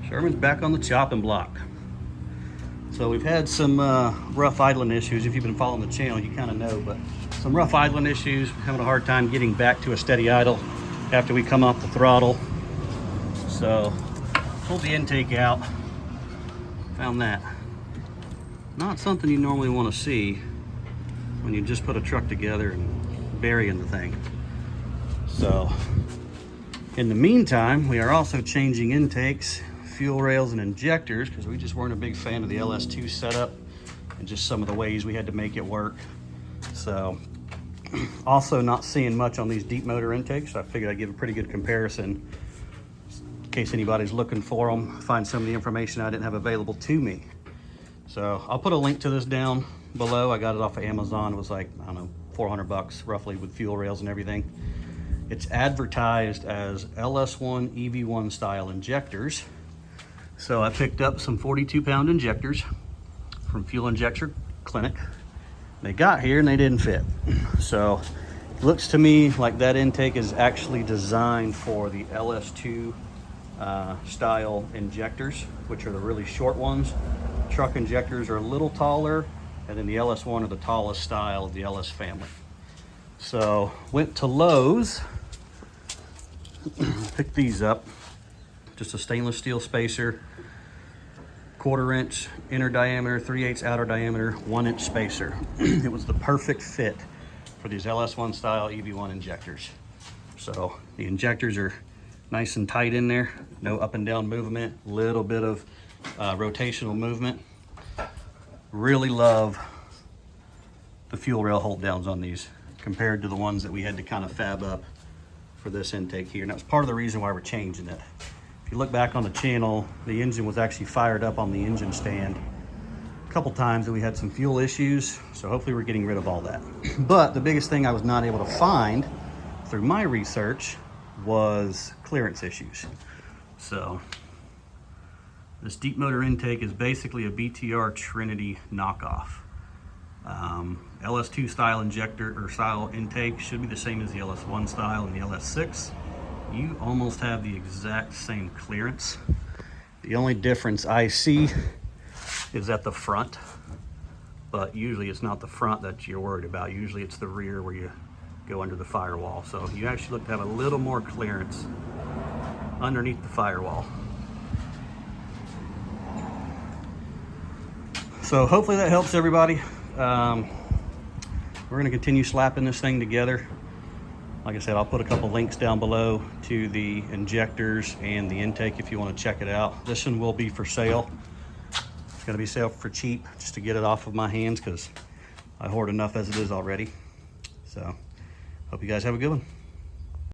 Sherman's back on the chopping block. So we've had some rough idling issues. If you've been following the channel, you kind of know, but some rough idling issues. We're having a hard time getting back to a steady idle after we come off the throttle. So pulled the intake out, found that. Not something you normally want to see when you just put a truck together and burying the thing. So in the meantime, we are also changing intakes, fuel rails, and injectors because we just weren't a big fan of the LS2 setup and just some of the ways we had to make it work. So also not seeing much on these deep motor intakes, so I figured I'd give a pretty good comparison in case anybody's looking for them, find some of the information I didn't have available to me. So I'll put a link to this down below. I got it off of Amazon. It was like, I don't know, 400 bucks roughly with fuel rails and everything. It's advertised as LS1 EV1 style injectors. So I picked up some 42-pound injectors from Fuel Injector Clinic. They got here and they didn't fit. So it looks to me like that intake is actually designed for the LS2 style injectors, which are the really short ones. Truck injectors are a little taller, and then the LS1 are the tallest style of the LS family. So went to Lowe's, picked these up. Just a stainless steel spacer, 1/4 inch inner diameter, 3/8 outer diameter, 1 inch spacer. It was the perfect fit for these LS1 style EV1 injectors. So the injectors are nice and tight in there, no up and down movement, little bit of rotational movement. Really love the fuel rail hold downs on these compared to the ones that we had to kind of fab up for this intake here. And that was part of the reason why we're changing it. If you look back on the channel, the engine was actually fired up on the engine stand a couple times and we had some fuel issues. So hopefully we're getting rid of all that. But the biggest thing I was not able to find through my research was clearance issues. So this deep motor intake is basically a BTR Trinity knockoff. LS2 style injector or style intake should be the same as the LS1 style and the LS6. You almost have the exact same clearance. The only difference I see is at the front, but usually it's not the front that you're worried about. Usually it's the rear where you go under the firewall. So you actually look to have a little more clearance underneath the firewall. So hopefully that helps everybody. We're gonna continue slapping this thing together. Like I said, I'll put a couple links down below to the injectors and the intake if you want to check it out. This one will be for sale. It's gonna be sale for cheap just to get it off of my hands because I hoard enough as it is already. So hope you guys have a good one.